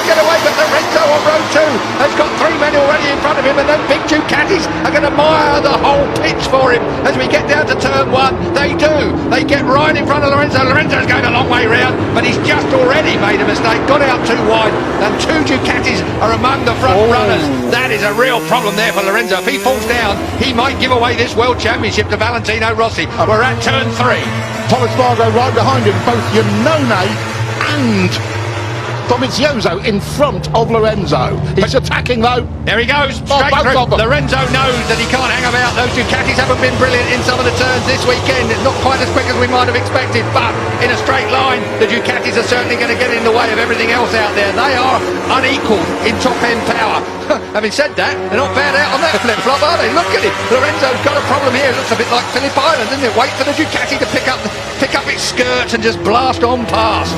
get away, but Lorenzo on row 2 has got 3 men already in front of him, and then big Ducatis are going to mire the whole pitch for him as we get down to turn 1. They do. They get right in front of Lorenzo. Lorenzo's going a long way round, but he's just already made a mistake, got out too wide, and 2 Ducatis are among the front runners. That is a real problem there for Lorenzo. If he falls down, he might give away this World Championship to Valentino Rossi. We're at turn 3. Thomas Vargo right behind him, both Iannone and Dovizioso in front of Lorenzo. He's attacking though. There he goes, straight through. Lorenzo knows that he can't hang about. Those Ducatis haven't been brilliant in some of the turns this weekend. Not quite as quick as we might have expected, but in a straight line, the Ducatis are certainly going to get in the way of everything else out there. They are unequalled in top-end power. Having said that, they're not bad out on that flip-flop, are they? Look at him. Lorenzo's got a problem here. It looks a bit like Phillip Island, doesn't it? Wait for the Ducati to pick up its skirts and just blast on past.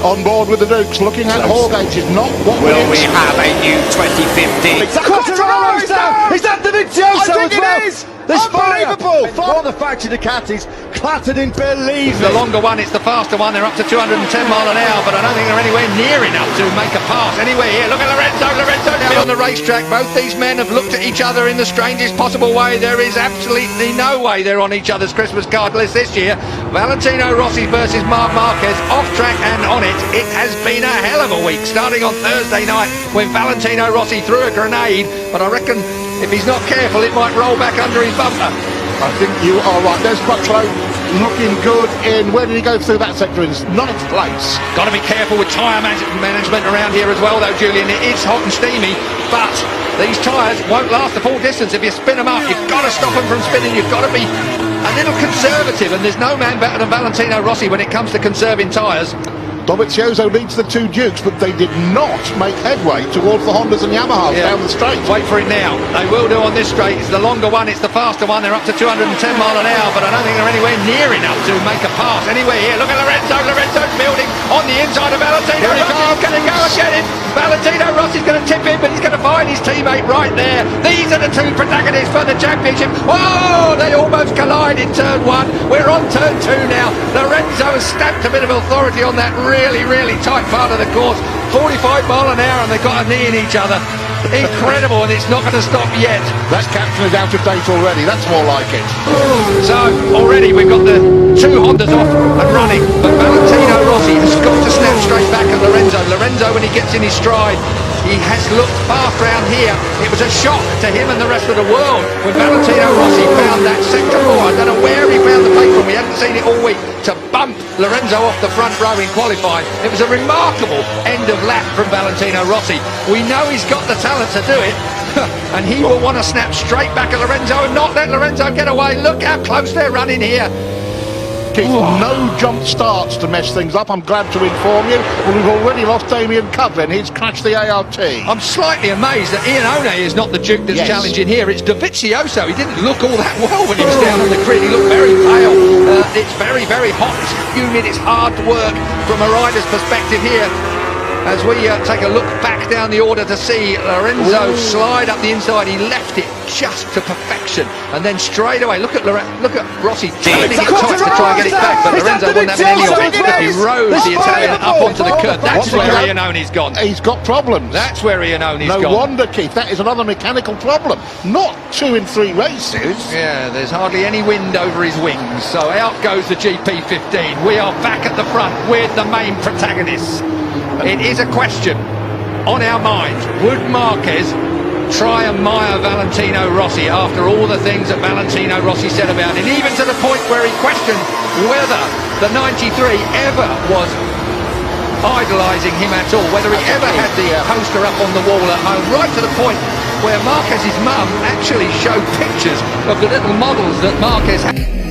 On board with the Dukes, looking at Horgate is not what will we have a new 2050? Is that Dovizioso as well? Unbelievable! For the factory Ducatis, clattered in belief. The longer one, it's the faster one. They're up to 210 mile an hour, but I don't think they're anywhere near enough to make a pass anywhere here. Look at Lorenzo now on the racetrack. Both these men have looked at each other in the strangest possible way. There is absolutely no way they're on each other's Christmas card list this year. Valentino Rossi versus Marc Marquez, off track and on it. It has been a hell of a week, starting on Thursday night when Valentino Rossi threw a grenade, but I reckon if he's not careful, it might roll back under his bumper. I think you are right. There's Crutchlow looking good in. Where did he go through that sector? In 9th place. Got to be careful with tyre management around here as well, though, Julian. It is hot and steamy, but these tyres won't last the full distance. If you spin them up, you've got to stop them from spinning. You've got to be a little conservative, and there's no man better than Valentino Rossi when it comes to conserving tyres. Dovizioso leads the 2 Dukes, but they did not make headway towards the Hondas and Yamahas down the straight. Wait for it now. They will do on this straight. It's the longer one, it's the faster one. They're up to 210 mile an hour, but I don't think they're anywhere near enough to make a pass anywhere here. Look at Lorenzo. Lorenzo's building on the inside of Valentino. Rossi's going to go and get him. Valentino Rossi's going to tip him, but he's going to find his teammate right there. These are the 2 protagonists for the championship. Oh, they almost collide in turn 1. We're on turn 2 now. Lorenzo has stamped a bit of authority on that really tight part of the course. 45 mile an hour, and they've got a knee in each other. Incredible, and it's not going to stop yet. That captain is out of date already. That's more like it. So already we've got the 2 Hondas off and running, but Valentino Rossi has got to snap straight back at Lorenzo. Lorenzo, when he gets in his stride, he has looked fast round here. It was a shock to him and the rest of the world when Valentino Rossi found that sector 4. I don't know where he found the pace from. We hadn't seen it all week, to bump Lorenzo off the front row in qualifying. It was a remarkable end of lap from Valentino Rossi. We know he's got the talent to do it, and he will want to snap straight back at Lorenzo and not let Lorenzo get away. Look how close they're running here. Keith, no jump starts to mess things up, I'm glad to inform you. Well, we've already lost Damien Coughlin. He's crashed the ART. I'm slightly amazed that Iannone is not the Duke that's challenging here. It's Dovizioso. He didn't look all that well when he was down on the grid. He looked very pale. It's very hot. It's humid. It's hard to work from a rider's perspective here. As we take a look back down the order to see Lorenzo slide up the inside, he left it just to perfection, and then straight away, look at Rossi turning it tight to try and get it back, but Lorenzo wasn't having any of it. He rode the Italian up onto the curb. That's where Iannone's gone. He's got problems. That's where Iannone's gone. No wonder, Keith. That is another mechanical problem. Not 2 in 3 races. Yeah, there's hardly any wind over his wings. So out goes the GP15. We are back at the front with the main protagonists. It is a question on our minds. Would Marquez try and mire Valentino Rossi after all the things that Valentino Rossi said about him, even to the point where he questioned whether the 93 ever was idolising him at all, whether he ever had the poster up on the wall at home, right to the point where Marquez's mum actually showed pictures of the little models that Marquez had.